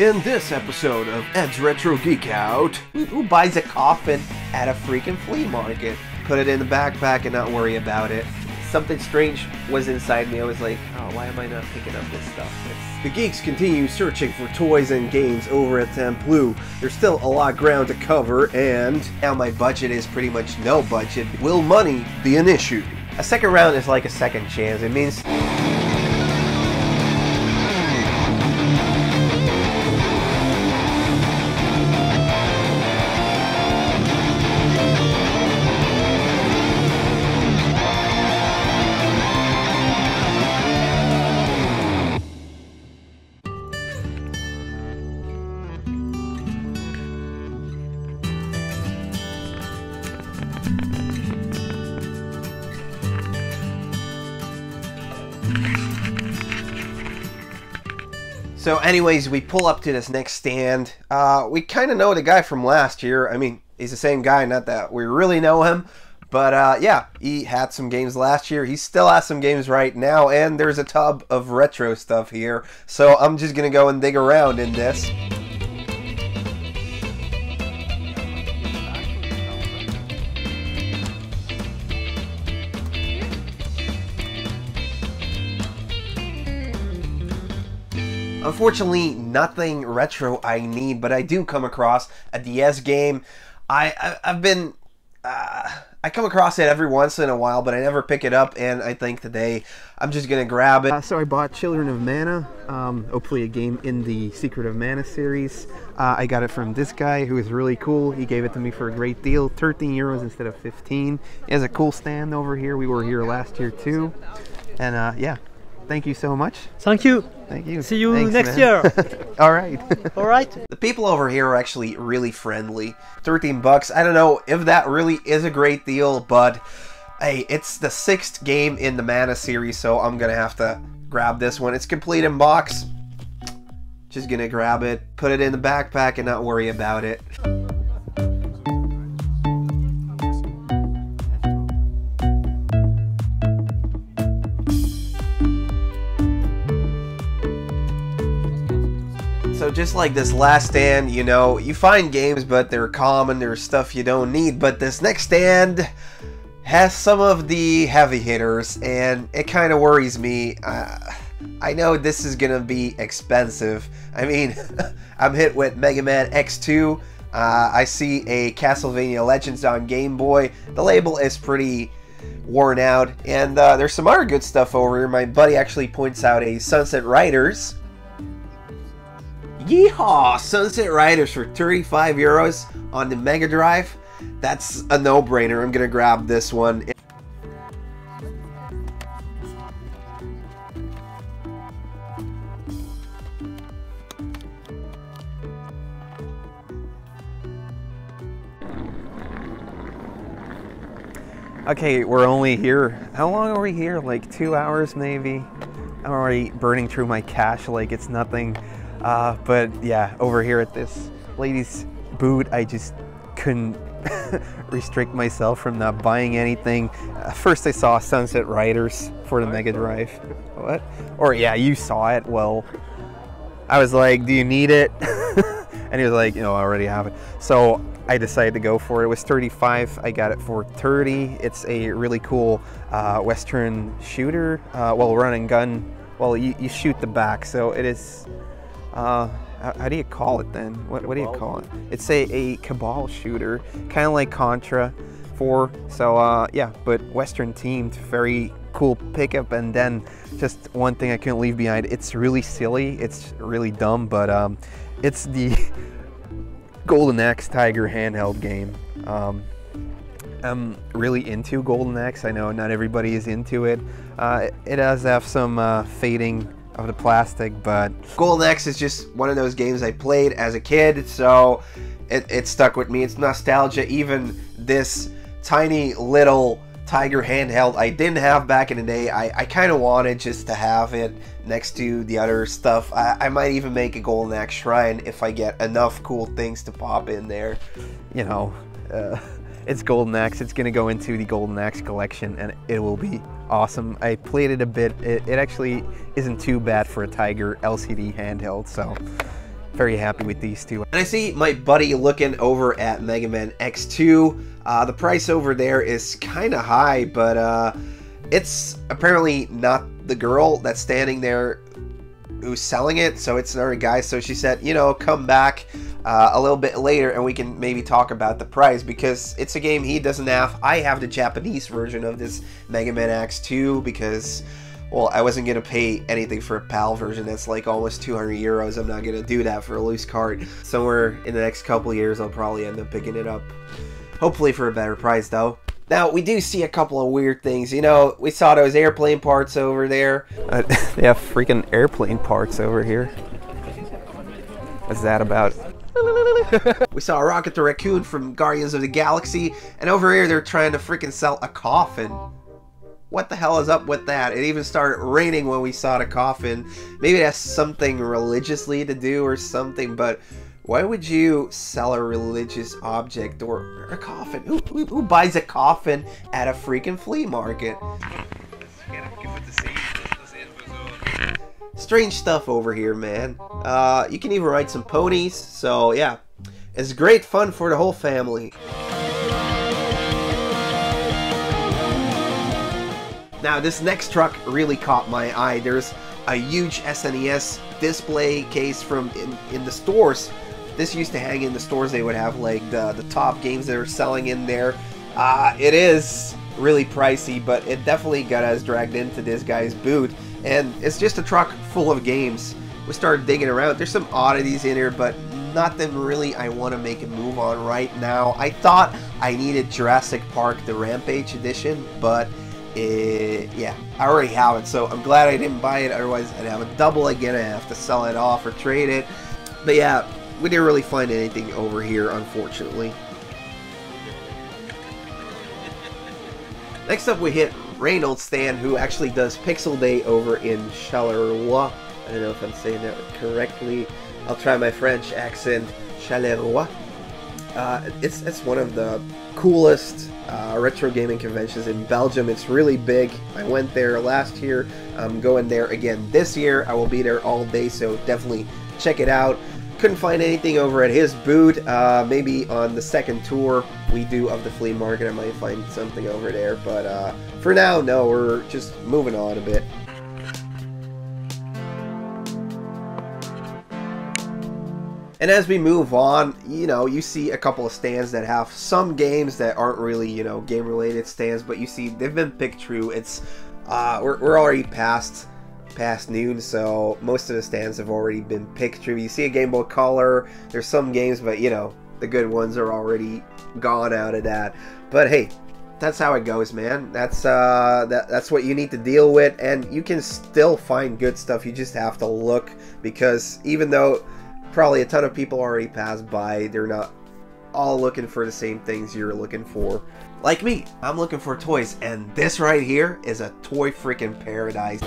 In this episode of Ed's Retro Geek Out, who buys a coffin at a freaking flea market? put it in the backpack and not worry about it. Something strange was inside me. I was like, oh, why am I not picking up this stuff? The geeks continue searching for toys and games over at Temploux. There's still a lot of ground to cover, and now my budget is pretty much no budget. Will money be an issue? A second round is like a second chance. It means So anyways, we pull up to this next stand. We kind of know the guy from last year. I mean, he's the same guy, not that we really know him. But yeah, he had some games last year. He still has some games right now. And there's a tub of retro stuff here. So I'm just going to go and dig around in this. Unfortunately, nothing retro I need, but I do come across a DS game. I come across it every once in a while, but I never pick it up, and I think today I'm just gonna grab it. So I bought Children of Mana, hopefully a game in the Secret of Mana series. I got it from this guy who is really cool. He gave it to me for a great deal, 13 euros instead of 15. He has a cool stand over here. We were here last year too, and yeah. Thank you so much. Thank you. Thank you. See you Thanks, next man. year. All right. All right. The people over here are actually really friendly. 13 bucks. I don't know if that really is a great deal, but hey, it's the 6th game in the Mana series, so I'm gonna have to grab this one. It's complete in box. Just gonna grab it, put it in the backpack, and not worry about it. So just like this last stand, you know, you find games, but they're common, there's stuff you don't need. But this next stand has some of the heavy hitters, and it kind of worries me. I know this is going to be expensive. I mean, I'm hit with Mega Man X2. I see a Castlevania Legends on Game Boy. The label is pretty worn out, and there's some other good stuff over here. My buddy actually points out a Sunset Riders. Yeehaw! Sunset Riders for 35 euros on the Mega Drive. That's a no-brainer. I'm gonna grab this one. Okay, we're only here. How long are we here? Like 2 hours maybe? I'm already burning through my cash like it's nothing. But yeah, over here at this lady's boot, I just couldn't restrict myself from not buying anything. First I saw Sunset Riders for the Mega Drive. What? Or yeah, you saw it. Well, I was like, do you need it? And he was like, you know, I already have it. So I decided to go for it. It was 35. I got it for 30. It's a really cool Western shooter. Well, run and gun. Well, you shoot the back, so it is... how do you call it then? What do you call it? It's a Cabal shooter, kind of like Contra 4. So yeah, but Western themed, very cool pickup. And then just one thing I couldn't leave behind. It's really silly. It's really dumb, but it's the Golden Axe Tiger handheld game. I'm really into Golden Axe. I know not everybody is into it. It does have some fading of the plastic, but Golden Axe is just one of those games I played as a kid, so it stuck with me. It's nostalgia. Even this tiny little Tiger handheld I didn't have back in the day, I kind of wanted just to have it next to the other stuff. I might even make a Golden Axe shrine if I get enough cool things to pop in there. You know, it's Golden Axe. It's going to go into the Golden Axe collection, and it will be awesome. I played it a bit. It actually isn't too bad for a Tiger LCD handheld, so very happy with these two. And I see my buddy looking over at Mega Man X2. The price over there is kind of high, but it's apparently not the girl that's standing there who's selling it, so it's another guy. So she said, you know, come back a little bit later and we can maybe talk about the price, because it's a game he doesn't have. I have the Japanese version of this Mega Man X2 because, well, I wasn't going to pay anything for a PAL version that's like almost 200 euros. I'm not going to do that for a loose cart. Somewhere in the next couple of years I'll probably end up picking it up. Hopefully for a better price though. Now, we do see a couple of weird things. You know, we saw those airplane parts over there. They have freaking airplane parts over here. What's that about? We saw a Rocket the Raccoon from Guardians of the Galaxy, and over here they're trying to freaking sell a coffin. What the hell is up with that? It even started raining when we saw the coffin. Maybe it has something religiously to do or something, but why would you sell a religious object or a coffin? Who buys a coffin at a freaking flea market? Strange stuff over here, man. You can even ride some ponies, so yeah. It's great fun for the whole family. Now, this next truck really caught my eye. There's a huge SNES display case from in the stores. This used to hang in the stores. They would have like the top games that are selling in there. It is really pricey, but it definitely got us dragged into this guy's booth. And it's just a truck full of games. We started digging around. There's some oddities in here, but nothing really I want to make a move on right now. I thought I needed Jurassic Park, the Rampage edition, but yeah, I already have it, so I'm glad I didn't buy it. Otherwise I'd have a double again. I have to sell it off or trade it. But yeah, we didn't really find anything over here, unfortunately. Next up we hit Reynolds Stan, who actually does Pixel Day over in Charleroi. I don't know if I'm saying that correctly. I'll try my French accent. Charleroi. It's one of the coolest retro gaming conventions in Belgium. It's really big. I went there last year. I'm going there again this year. I will be there all day, so definitely check it out. Couldn't find anything over at his booth. Maybe on the second tour we do of the flea market I might find something over there, but for now, no, we're just moving on a bit. And as we move on, you know, you see a couple of stands that have some games that aren't really, you know, game-related stands, but you see they've been picked through. It's we're already past noon, so most of the stands have already been picked through. You see a Game Boy Color. There's some games, but you know, the good ones are already gone out of that. But hey, that's how it goes, man. That's what you need to deal with, and you can still find good stuff. You just have to look, because even though probably a ton of people already passed by, they're not all looking for the same things you're looking for. Like me, I'm looking for toys, and this right here is a toy freaking paradise.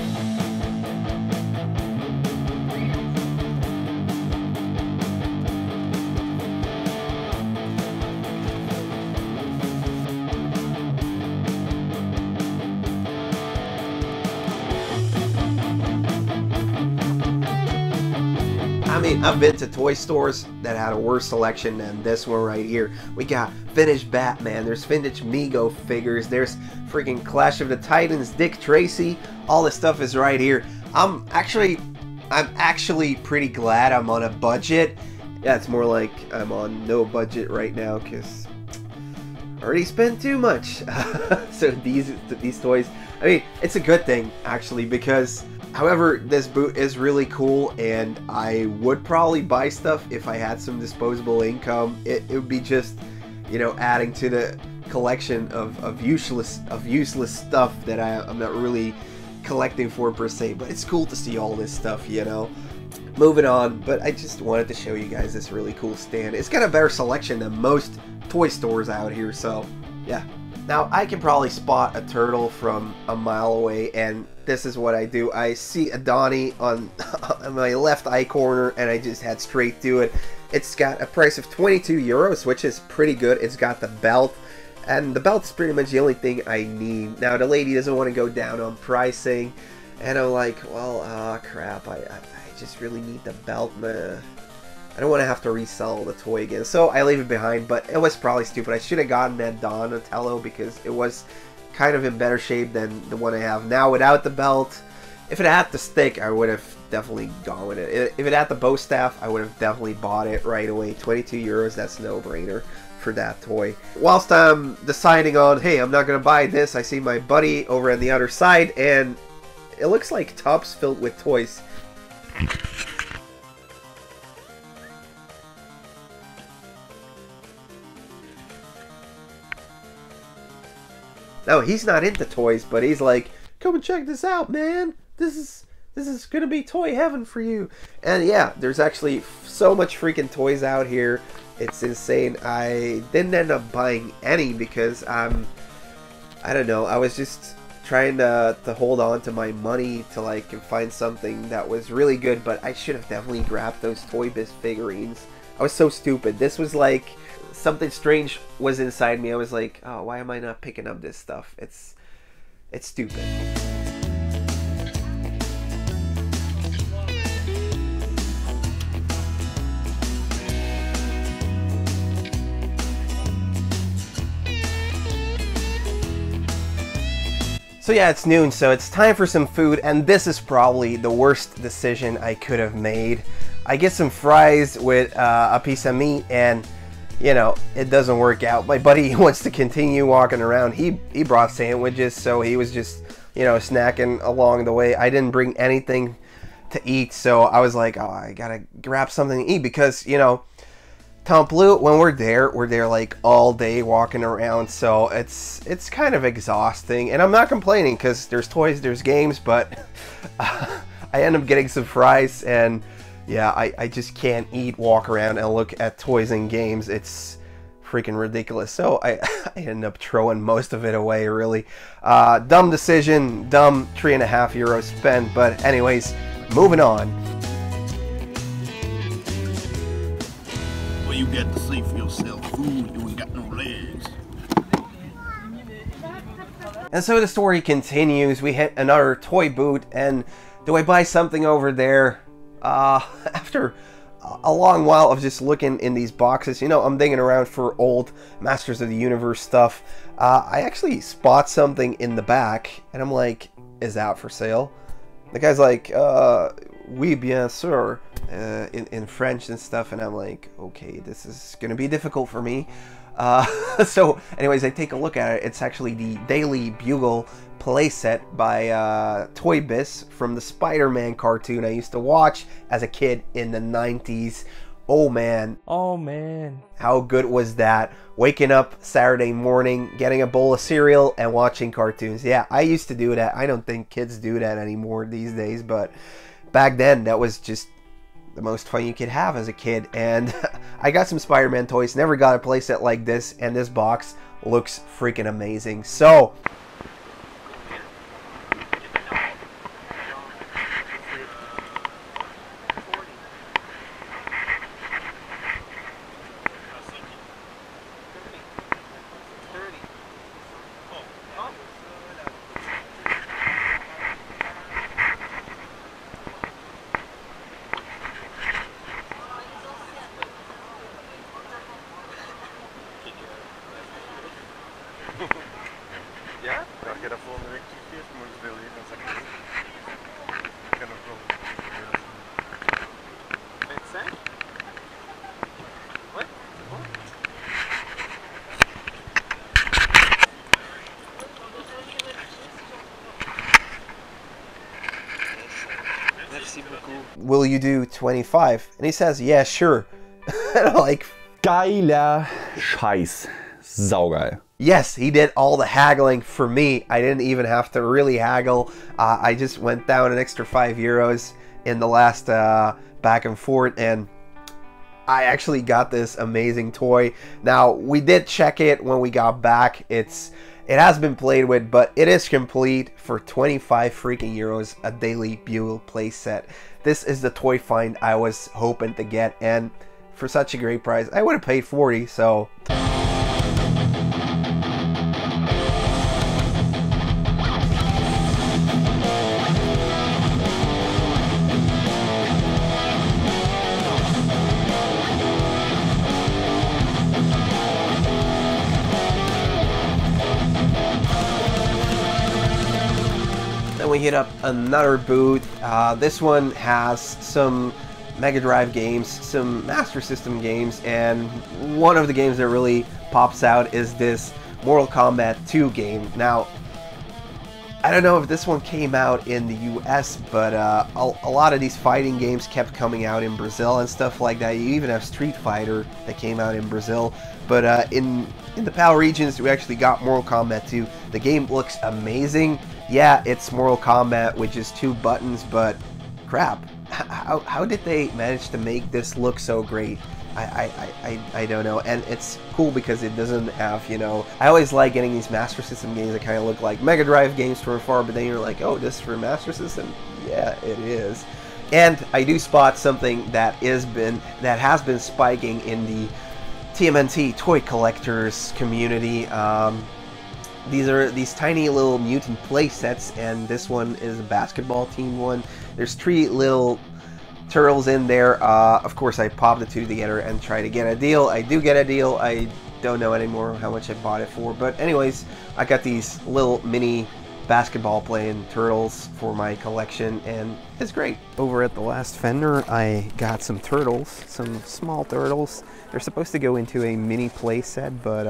I mean, I've been to toy stores that had a worse selection than this one right here. We got vintage Batman, there's vintage Mego figures, there's freaking Clash of the Titans, Dick Tracy. All this stuff is right here. I'm actually pretty glad I'm on a budget. Yeah, it's more like I'm on no budget right now because I already spent too much. So these toys, I mean, it's a good thing actually, because however, this boot is really cool, and I would probably buy stuff if I had some disposable income. It would be just, you know, adding to the collection of useless stuff that I'm not really collecting for per se. But it's cool to see all this stuff, you know. Moving on, but I just wanted to show you guys this really cool stand. It's got a better selection than most toy stores out here, so yeah. Now, I can probably spot a turtle from a mile away, and this is what I do. I see a Donnie on my left eye corner, and I just head straight to it. It's got a price of 22 euros, which is pretty good. It's got the belt, and the belt's pretty much the only thing I need. Now, the lady doesn't want to go down on pricing, and I'm like, well, crap, I just really need the belt, man. I don't want to have to resell the toy again. So I leave it behind, but it was probably stupid. I should have gotten that Donatello because it was kind of in better shape than the one I have now without the belt. If it had the stick, I would have definitely gone with it. If it had the bow staff, I would have definitely bought it right away. 22 euros, that's no brainer for that toy. Whilst I'm deciding on, hey, I'm not going to buy this, I see my buddy over on the other side, and it looks like tubs filled with toys. No, he's not into toys, but he's like, come and check this out, man. This is gonna be toy heaven for you. And yeah, there's actually so much freaking toys out here. It's insane. I didn't end up buying any because I don't know, I was just trying to hold on to my money till I can find something that was really good, but I should have definitely grabbed those Toy Biz figurines. I was so stupid. This was like, something strange was inside me. I was like, oh, why am I not picking up this stuff? It's stupid. So yeah, it's noon, so it's time for some food, and this is probably the worst decision I could have made. I get some fries with a piece of meat, and you know, it doesn't work out. My buddy wants to continue walking around. He brought sandwiches, so he was just, you know, snacking along the way. I didn't bring anything to eat, so I was like, oh, I gotta grab something to eat because, you know, Temploux, when we're there like all day walking around, so it's kind of exhausting, and I'm not complaining because there's toys, there's games, but I end up getting some fries, and yeah, I just can't walk around and look at toys and games. It's freaking ridiculous. So I end up throwing most of it away, really. Dumb decision, dumb 3.5 euros spent, but anyways, moving on. You get to see for yourself, food, you ain't got no legs. And so the story continues. We hit another toy booth, and do I buy something over there? After a long while of just looking in these boxes, you know, I'm digging around for old Masters of the Universe stuff. I actually spot something in the back, and I'm like, is that for sale? The guy's like, oui, bien sûr, in French and stuff, and I'm like, okay, this is gonna be difficult for me. So anyways, I take a look at it. It's actually the Daily Bugle playset by Toy Biz from the Spider-Man cartoon I used to watch as a kid in the 90s. Oh man. Oh man. How good was that? Waking up Saturday morning, getting a bowl of cereal, and watching cartoons. Yeah, I used to do that. I don't think kids do that anymore these days, but back then that was just the most fun you could have as a kid. And I got some Spider-Man toys, never got a playset like this, and this box looks freaking amazing. So will you do 25? And he says, yeah, sure. And I'm like, geiler Scheiß. Saugeil. yes, he did all the haggling for me. I didn't even have to really haggle. I just went down an extra 5 euros in the last back and forth, and I actually got this amazing toy. Now, we did check it when we got back. It has been played with, but it is complete for 25 freaking euros, a Daily Bugle playset. This is the toy find I was hoping to get, and for such a great price, I would have paid 40, so... hit up another booth. This one has some Mega Drive games, some Master System games, and one of the games that really pops out is this Mortal Kombat 2 game. Now, I don't know if this one came out in the US, but a lot of these fighting games kept coming out in Brazil and stuff like that. You even have Street Fighter that came out in Brazil. But in the PAL regions, we actually got Mortal Kombat 2. The game looks amazing. Yeah, it's Mortal Kombat with just 2 buttons, but crap. How did they manage to make this look so great? I don't know, and it's cool because it doesn't have, you know, I always like getting these Master System games that kind of look like Mega Drive games from afar, but then you're like, oh, this is for Master System? Yeah, it is. And I do spot something that has been spiking in the TMNT toy collectors community. These are these tiny little mutant play sets, and this one is a basketball team one. There's 3 little turtles in there. Of course, I popped the 2 together and try to get a deal. I do get a deal. I don't know anymore how much I bought it for, but anyways, I got these little mini basketball playing turtles for my collection, and it's great. Over at the last vendor, I got some turtles, some small turtles. They're supposed to go into a mini play set, but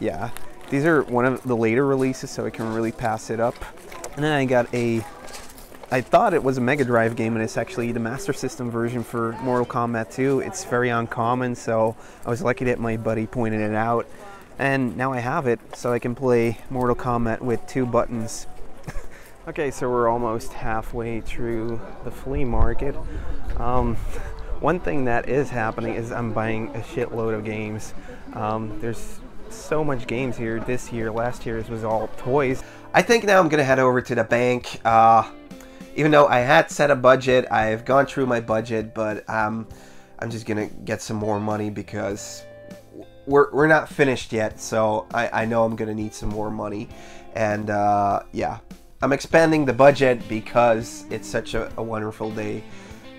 yeah, these are one of the later releases, so I can really pass it up. And then I got I thought it was a Mega Drive game, and it's actually the Master System version for Mortal Kombat 2. It's very uncommon, so I was lucky that my buddy pointed it out. And now I have it, so I can play Mortal Kombat with 2 buttons. Okay, so we're almost halfway through the flea market. One thing that is happening is I'm buying a shitload of games. There's so much games here this year. Last year's was all toys. I think now I'm gonna head over to the bank. Even though I had set a budget, I've gone through my budget, but I'm just gonna get some more money because we're not finished yet. So I know I'm gonna need some more money, and yeah, I'm expanding the budget because it's such a wonderful day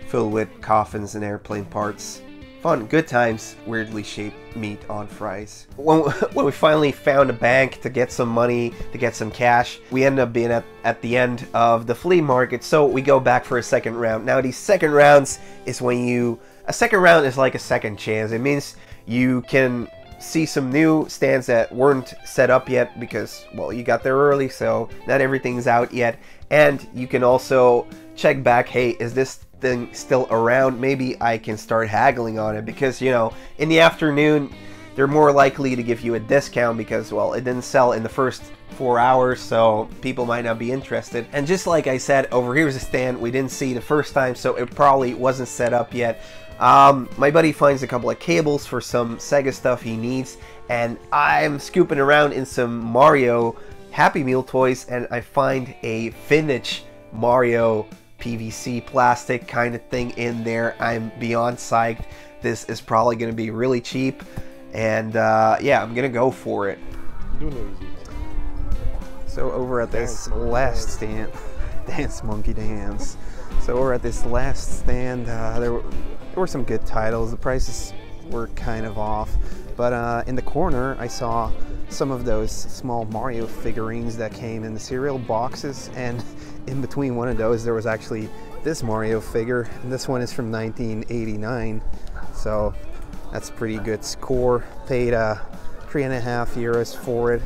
filled with coffins and airplane parts. Fun, good times, weirdly shaped meat on fries. When we finally found a bank to get some money, to get some cash, we ended up being at the end of the flea market, so we go back for a second round. Now, these second rounds is when a second round is like a second chance. It means you can see some new stands that weren't set up yet because, well, you got there early, so not everything's out yet. And you can also check back, hey, is this thing still around? Maybe I can start haggling on it because, you know, in the afternoon they're more likely to give you a discount because, well, it didn't sell in the first 4 hours, so people might not be interested. And just like I said, over here's a stand we didn't see the first time, so it probably wasn't set up yet. My buddy finds a couple of cables for some Sega stuff he needs, and I'm scooping around in some Mario Happy Meal toys, and I find a vintage Mario PVC plastic kind of thing in there. I'm beyond psyched. This is probably going to be really cheap, and yeah, I'm gonna go for it. So over at this last stand, Dance Monkey Dance. So over at this last stand, there were some good titles. The prices were kind of off, but in the corner I saw some of those small Mario figurines that came in the cereal boxes, and in between one of those there was actually this Mario figure, and this one is from 1989, so that's pretty good score. Paid €3.50 for it.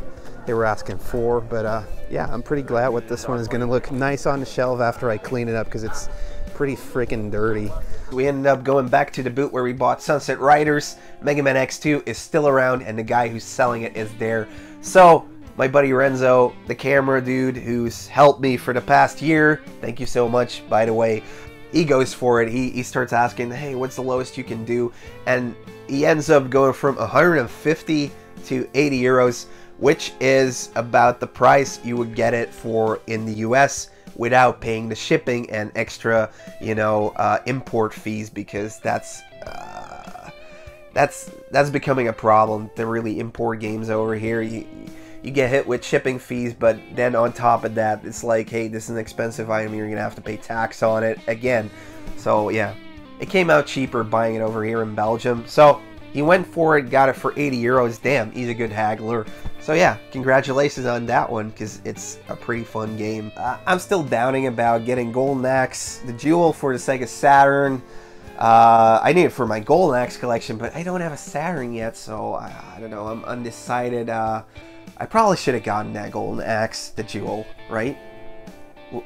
They were asking $4, but yeah, I'm pretty glad what this one is going to look nice on the shelf after I clean it up because it's pretty freaking dirty. We ended up going back to the booth where we bought Sunset Riders. Mega Man X2 is still around, and the guy who's selling it is there. So my buddy Renzo, the camera dude who's helped me for the past year, thank you so much, by the way, he goes for it. He starts asking, hey, what's the lowest you can do? And he ends up going from 150 to 80 euros, which is about the price you would get it for in the US without paying the shipping and extra, you know, import fees, because that's becoming a problem to really import games over here. You get hit with shipping fees, but then on top of that, it's like, hey, this is an expensive item, you're gonna have to pay tax on it again. So yeah, it came out cheaper buying it over here in Belgium. So He went for it, got it for 80 euros. Damn, he's a good haggler. So yeah, congratulations on that one, because it's a pretty fun game. I'm still doubting about getting Golden Axe, the Jewel for the Sega Saturn. I need it for my Golden Axe collection, but I don't have a Saturn yet, so I don't know, I'm undecided. I probably should have gotten that Golden Axe, the Jewel, right?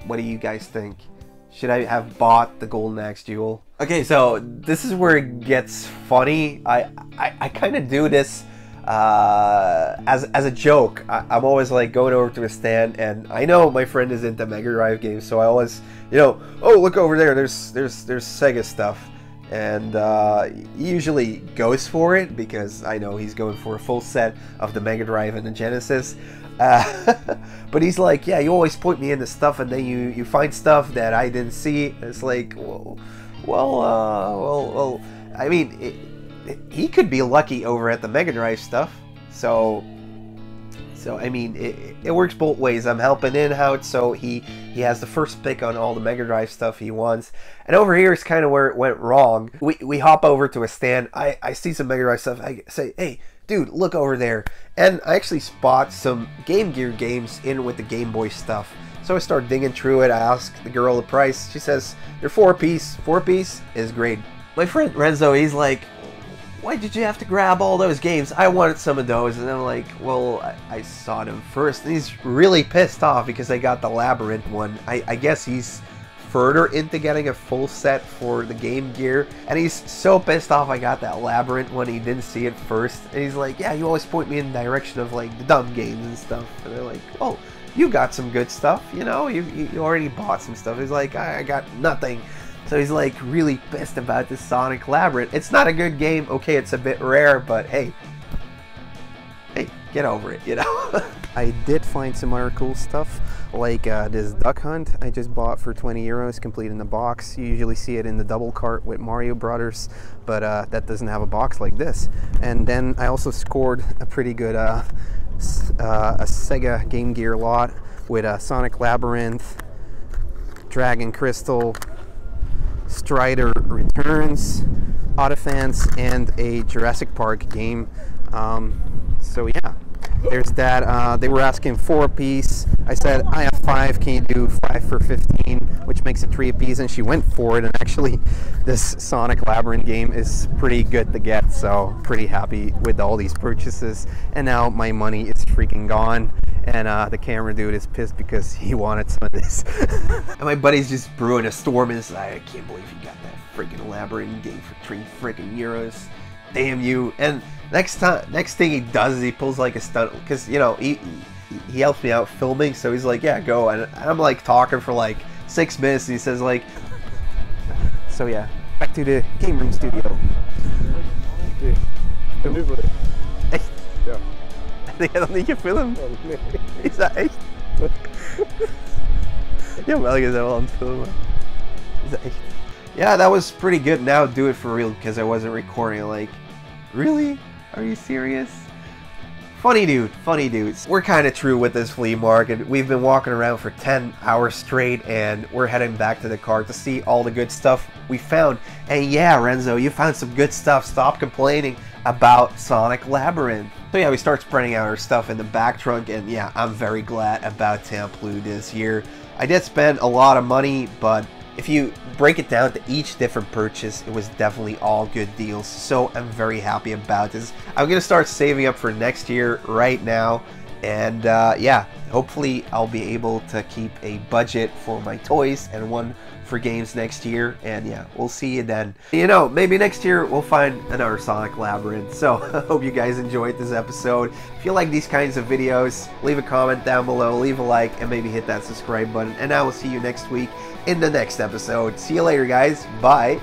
What do you guys think? Should I have bought the Golden Axe Jewel? Okay, so this is where it gets funny. I kind of do this as a joke. I'm always like going over to a stand, and I know my friend is into Mega Drive games, so I always, you know, oh, look over there, there's Sega stuff. And he usually goes for it because I know he's going for a full set of the Mega Drive and the Genesis. But he's like, yeah, you always point me into stuff, and then you find stuff that I didn't see. It's like, well, I mean, he could be lucky over at the Mega Drive stuff. So I mean, it works both ways. I'm helping him out, so he has the first pick on all the Mega Drive stuff he wants. And over here is kind of where it went wrong. We hop over to a stand. I see some Mega Drive stuff. I say, hey, dude, look over there. And I actually spot some Game Gear games in with the Game Boy stuff. So I start digging through it. I ask the girl the price. She says, they're 4-piece. 4-piece is great. My friend Renzo, he's like, why did you have to grab all those games? I wanted some of those. And I'm like, well, I saw them first. And he's really pissed off because I got the Labyrinth one. I guess he's further into getting a full set for the Game Gear, and he's so pissed off I got that Labyrinth when he didn't see it first. And he's like, yeah, you always point me in the direction of like the dumb games and stuff. And they're like, oh, you got some good stuff, you know, you already bought some stuff. He's like, I got nothing. So he's like really pissed about this Sonic Labyrinth. It's not a good game. Okay, it's a bit rare, but hey, get over it, you know. I did find some other cool stuff, like this Duck Hunt I just bought for 20 euros, complete in the box. You usually see it in the double cart with Mario Brothers, but that doesn't have a box like this. And then I also scored a pretty good a Sega Game Gear lot with Sonic Labyrinth, Dragon Crystal, Strider Returns, Autofans, and a Jurassic Park game. So yeah, there's that. They were asking 4 a piece. I said, I have 5, can you do 5 for 15, which makes it 3 a piece, and she went for it. And actually, this Sonic Labyrinth game is pretty good to get, so pretty happy with all these purchases. And now my money is freaking gone, and the camera dude is pissed because he wanted some of this. And my buddy's just brewing a storm inside. I can't believe you got that freaking Labyrinth game for 3 freaking euros. Damn you. And next thing he does is he pulls like a stunt, because you know he helps me out filming, so he's like, yeah, go. And I'm like talking for like 6 minutes, and he says like, so yeah, back to the game room studio. Echt? Ja. Heb je dat niet gefilmd? Nee. Is dat echt? Jawel, je bent wel aan het filmen. Is dat echt? Yeah, that was pretty good. Now do it for real, because I wasn't recording. Like, really? Are you serious? Funny dude, funny dudes. We're kind of true with this flea market. We've been walking around for 10 hours straight, and we're heading back to the car to see all the good stuff we found. And yeah, Renzo, you found some good stuff. Stop complaining about Sonic Labyrinth. So yeah, we start spreading out our stuff in the back trunk, and yeah, I'm very glad about Temploux this year. I did spend a lot of money, but if you break it down to each different purchase, it was definitely all good deals. So I'm very happy about this. I'm going to start saving up for next year right now. And yeah, hopefully I'll be able to keep a budget for my toys and one for games next year. And yeah, we'll see you then. You know, maybe next year we'll find another Sonic Labyrinth. So I hope you guys enjoyed this episode. If you like these kinds of videos, leave a comment down below, leave a like, and maybe hit that subscribe button. And I will see you next week in the next episode. See you later, guys. Bye.